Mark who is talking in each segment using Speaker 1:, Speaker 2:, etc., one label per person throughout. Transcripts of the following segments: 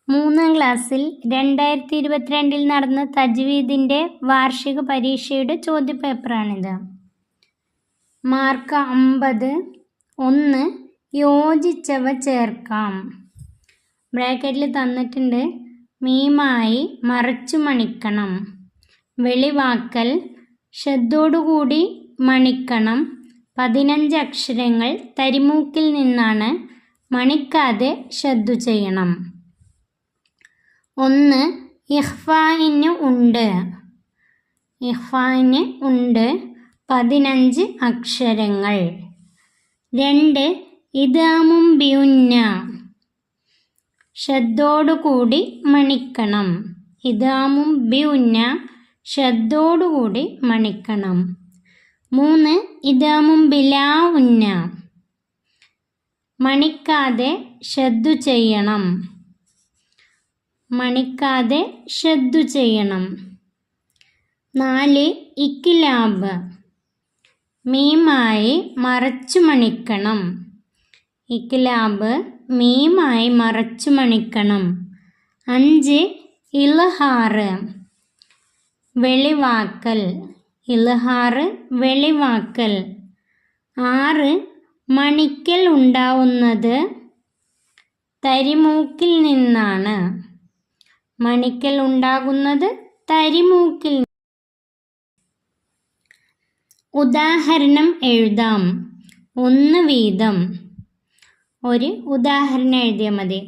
Speaker 1: മൂന്നാം ക്ലാസ്സിൽ 2022 നടന്ന തജ്വീദിൻ്റെ വാർഷിക പരീക്ഷയുടെ ചോദ്യപേപ്പറാണിത്. മാർക്ക് 50. 1. യോജിച്ചവ ചേർക്കാം. ബ്രാക്കറ്റിൽ തന്നിട്ടുണ്ട്. മീമായി മറച്ചു മണിക്കണം. വെളിവാക്കൽ ഷദ്ദോടുകൂടി മണിക്കണം. 15 അക്ഷരങ്ങൾ തരിമൂക്കിൽ നിന്നാണ്. മണിക്കാതെ ഷദ്ദു ചെയ്യണം. 1. ഇഖ്ഫാഇന് ഉണ്ട്. ഇഖ്ഫാഇന് ഉണ്ട് 15 അക്ഷരങ്ങൾ. 2. ഇദ്ഗാമും ബിഉന്ന ഷദ്ദോടുകൂടി മണിക്കണം. ഇദ്ഗാമും ബിഉന്ന ഷദ്ദോടുകൂടി മണിക്കണം. 3. ഇദ്ഗാമും ബിലാ ഉന്ന മണിക്കാതെ ഷദ്ദു ചെയ്യണം. മണിക്കാതെ ഷദ്ദു ചെയ്യണം. 4. ഇഖ്ലാബ് മീമായി മറച്ചു മണിക്കണം. ഇഖ്ലാബ് മീമായി മറച്ചു മണിക്കണം. 5. ഇൽഹാർ വെളിവാക്കൽ. ഇൽഹാർ വെളിവാക്കൽ. 6. മണിക്കൽ ഉണ്ടാവുന്നത് തരിമൂക്കിൽ നിന്നാണ്. മണിക്കൽ ഉണ്ടാകുന്നത് തരിമൂക്കിൽ. ഉദാഹരണം എഴുതാം. 1 വീതം. ഒരു ഉദാഹരണം എഴുതിയാൽ മതി.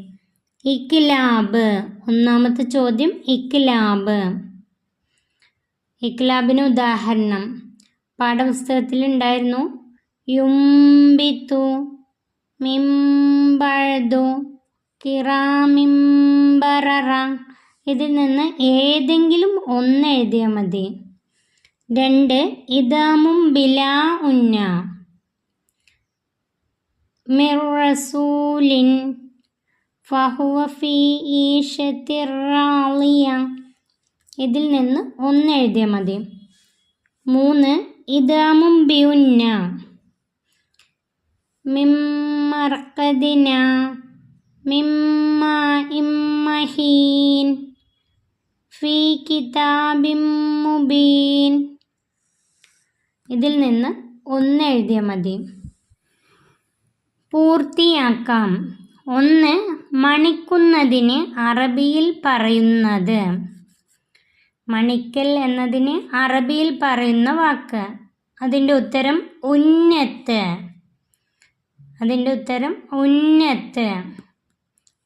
Speaker 1: ഇഖ്ലാബ്. ഒന്നാമത്തെ ചോദ്യം ഇഖ്ലാബ്. ഇഖ്ലാബിന് ഉദാഹരണം പാഠപുസ്തകത്തിലുണ്ടായിരുന്നു. യുംബിതു മിംബഅദു കിറാമിംബററ. ഇതിൽ നിന്ന് ഏതെങ്കിലും ഒന്ന് എഴുതിയാൽ മതി. 2. ഇദ്ഗാമും ബിലാ ഉന്ന മിർ റസൂലിൻ ഫഹുവ ഫീ ഈശത്തിർ റാളിയ. ഇതിൽ നിന്ന് ഒന്ന് എഴുതിയാൽ മതി. 3. ഇദ്ഗാമും ബിഉന്ന മിമ്മർഖദിന മിമ്മാ ഇമ്മഹീൻ ഫീ കിതാബിം മുബീൻ. ഇതിൽ നിന്ന് ഒന്ന് എഴുതിയാൽ മതി. പൂർത്തിയാക്കാം. 1. മണിക്കുന്നതിന് അറബിയിൽ പറയുന്നത്. മണിക്കൽ എന്നതിന് അറബിയിൽ പറയുന്ന വാക്ക്. അതിൻ്റെ ഉത്തരം ഉന്നത്ത്. അതിൻ്റെ ഉത്തരം ഉന്നത്ത്.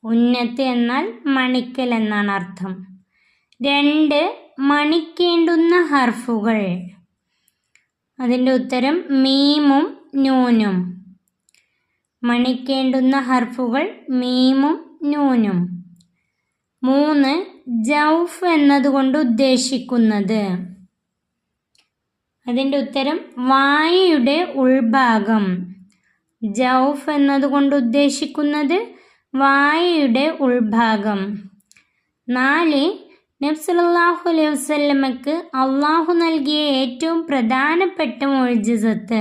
Speaker 1: ഉന്നത്ത് എന്നാൽ മണിക്കൽ എന്നാണ് അർത്ഥം. 2. മണിക്കേണ്ടുന്ന ഹർഫുകൾ. അതിൻ്റെ ഉത്തരം മീമും നൂനും. മണിക്കേണ്ടുന്ന ഹർഫുകൾ മീമും നൂനും. 3. ജൗഫ് എന്നതുകൊണ്ട് ഉദ്ദേശിക്കുന്നത്. അതിൻ്റെ ഉത്തരം വായയുടെ ഉൾഭാഗം. ജൗഫ് എന്നതുകൊണ്ട് ഉദ്ദേശിക്കുന്നത് വായയുടെ ഉൾഭാഗം. 4. നബി സല്ലല്ലാഹു അലൈഹി വസല്ലമക്ക് അള്ളാഹു നൽകിയ ഏറ്റവും പ്രധാനപ്പെട്ട മുഅ്ജിസത്ത്.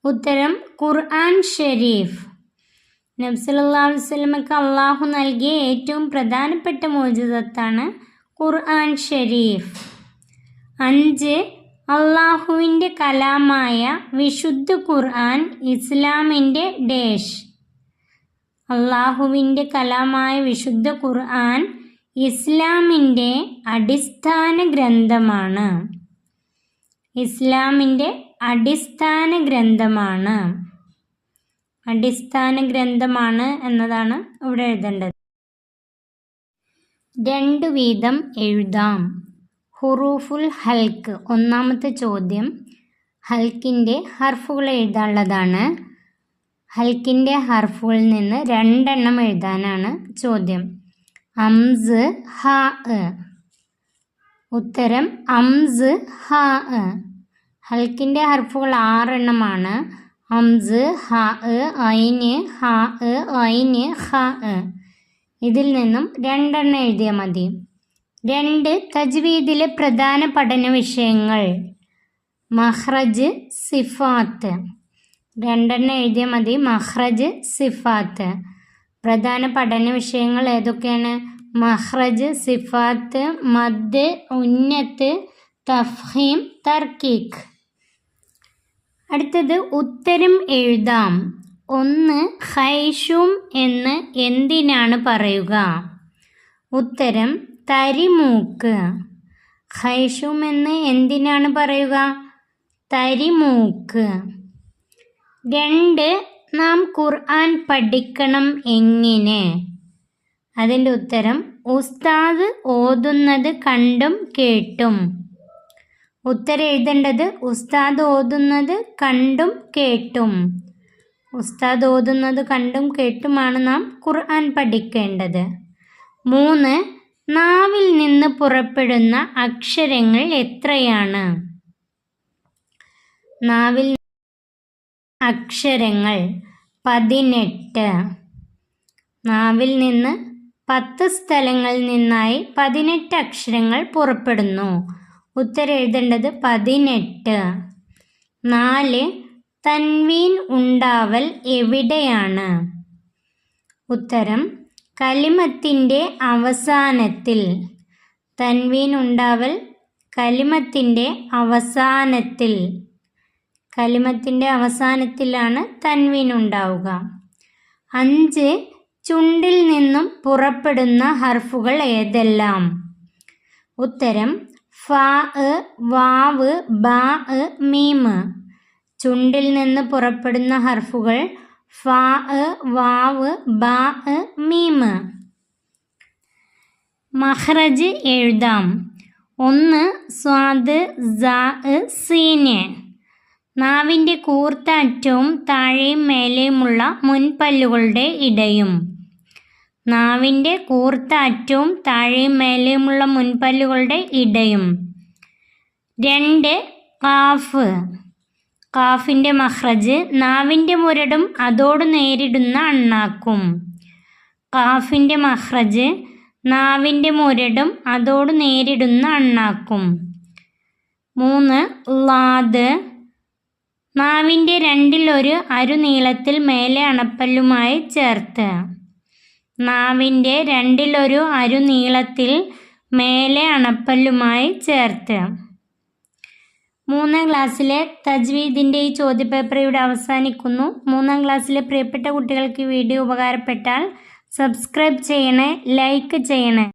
Speaker 1: ഉത്തരം ഖുർആൻ ഷരീഫ്. നബി സല്ലല്ലാഹു അലൈഹി വസല്ലമക്ക് അള്ളാഹു നൽകിയ ഏറ്റവും പ്രധാനപ്പെട്ട മുഅ്ജിസത്താണ് ഖുർആൻ ഷരീഫ്. 5. അള്ളാഹുവിൻ്റെ കലാമായ വിശുദ്ധ ഖുർആൻ ഇസ്ലാമിൻ്റെ ഡേഷ്. അള്ളാഹുവിൻ്റെ കലാമായ വിശുദ്ധ ഖുർആൻ ഇസ്ലാമിൻ്റെ അടിസ്ഥാന ഗ്രന്ഥമാണ്. ഇസ്ലാമിൻ്റെ അടിസ്ഥാന ഗ്രന്ഥമാണ്. അടിസ്ഥാന ഗ്രന്ഥമാണ് എന്നതാണ് ഇവിടെ എഴുതേണ്ടത്. 2 വീതം എഴുതാം. ഹുറൂഫുൽ ഹൽക്ക്. ഒന്നാമത്തെ ചോദ്യം ഹൽക്കിൻ്റെ ഹർഫുകൾ എഴുതാനുള്ളതാണ്. ഹൽക്കിൻ്റെ ഹർഫുകളിൽ നിന്ന് 2 എണ്ണം എഴുതാനാണ് ചോദ്യം. അംസ് ഹാ. ഉത്തരം അംസ് ഹാ. ഹൽക്കിൻ്റെ ഹർഫുകൾ 6 എണ്ണമാണ്. അംസ്, ഹാ, ഐന്, ഹാ, ഐന്, ഹാ. ഇതിൽ നിന്നും 2 എണ്ണം എഴുതിയാൽ മതി. 2. തജ്വീദിലെ പ്രധാന പഠന വിഷയങ്ങൾ. മഖ്റജ്, സിഫാത്ത്. 2 എണ്ണം എഴുതിയാൽ മതി. മഖ്റജ്, സിഫാത്ത്. പ്രധാന പഠന വിഷയങ്ങൾ ഏതൊക്കെയാണ്? മഖ്റജ്, സിഫാത്ത്, മദ്, ഉന്നത്ത്, തഫ്ഹീം, തർക്കീക്ക്. അടുത്തത് ഉത്തരം എഴുതാം. 1. ഖൈഷും എന്ന് എന്തിനാണ് പറയുക? ഉത്തരം തരിമൂക്ക്. ഖൈഷും എന്ന് എന്തിനാണ് പറയുക? തരിമൂക്ക്. 2. നാം ഖുർആൻ പഠിക്കണം എങ്ങനെ? അതിൻ്റെ ഉത്തരം ഉസ്താദ് ഓതുന്നത് കണ്ടും കേട്ടും. ഉത്തരം എഴുതേണ്ടത് ഉസ്താദ് ഓതുന്നത് കണ്ടും കേട്ടും. ഉസ്താദ് ഓതുന്നത് കണ്ടും കേട്ടുമാണ് നാം ഖുർആൻ പഠിക്കേണ്ടത്. 3. നാവിൽ നിന്ന് പുറപ്പെടുന്ന അക്ഷരങ്ങൾ എത്രയാണ്? നാവിൽ അക്ഷരങ്ങൾ 18. നാവിൽ നിന്ന് 10 സ്ഥലങ്ങളിൽ നിന്നായി 18 അക്ഷരങ്ങൾ പുറപ്പെടുന്നു. ഉത്തരം എഴുതേണ്ടത് 18. 4. തൻവീൻ ഉണ്ടാവൽ എവിടെയാണ്? ഉത്തരം കലിമത്തിൻ്റെ അവസാനത്തിൽ. തൻവീൻ ഉണ്ടാവൽ കലിമത്തിൻ്റെ അവസാനത്തിൽ. കലിമത്തിൻ്റെ അവസാനത്തിലാണ് തൻവീൻ ഉണ്ടാവുക. 5. ചുണ്ടിൽ നിന്നും പുറപ്പെടുന്ന ഹർഫുകൾ ഏതെല്ലാം? ഉത്തരം ഫാ, വാവ്, ബാ, മീം. ചുണ്ടിൽ നിന്ന് പുറപ്പെടുന്ന ഹർഫുകൾ ഫാ, വാവ്, ബാ, മീം. മഖ്റജ് എഴുതാം. 1. സ്വാദ്, സാ, സീന്. നാവിൻ്റെ കൂർത്ത അറ്റവും താഴെയും മേലെയുമുള്ള മുൻപല്ലുകളുടെ ഇടയും. നാവിൻ്റെ കൂർത്ത അറ്റവും താഴെയും മേലെയുമുള്ള മുൻപല്ലുകളുടെ ഇടയും. 2. ഖാഫ്. ഖാഫിൻ്റെ മഖ്റജ് നാവിൻ്റെ മുരടും അതോട് നേരിടുന്ന അണ്ണാക്കും. ഖാഫിൻ്റെ മഖ്റജ് നാവിൻ്റെ മുരടും അതോട് നേരിടുന്ന അണ്ണാക്കും. 3. ലാദ്. നാവിൻ്റെ 2/1 അരു നീളത്തിൽ മേലെ അണപ്പല്ലുമായി ചേർത്ത്. നാവിൻ്റെ 2/1 അരു നീളത്തിൽ മേലെ അണപ്പല്ലുമായി ചേർത്ത്. 3ാം ക്ലാസ്സിലെ തജ്വീദിൻ്റെ ഈ ചോദ്യപേപ്പർ ഇവിടെ അവസാനിക്കുന്നു. 3ാം ക്ലാസ്സിലെ പ്രിയപ്പെട്ട കുട്ടികൾക്ക് ഈ വീഡിയോ ഉപകാരപ്പെട്ടാൽ സബ്സ്ക്രൈബ് ചെയ്യണേ, ലൈക്ക് ചെയ്യണേ.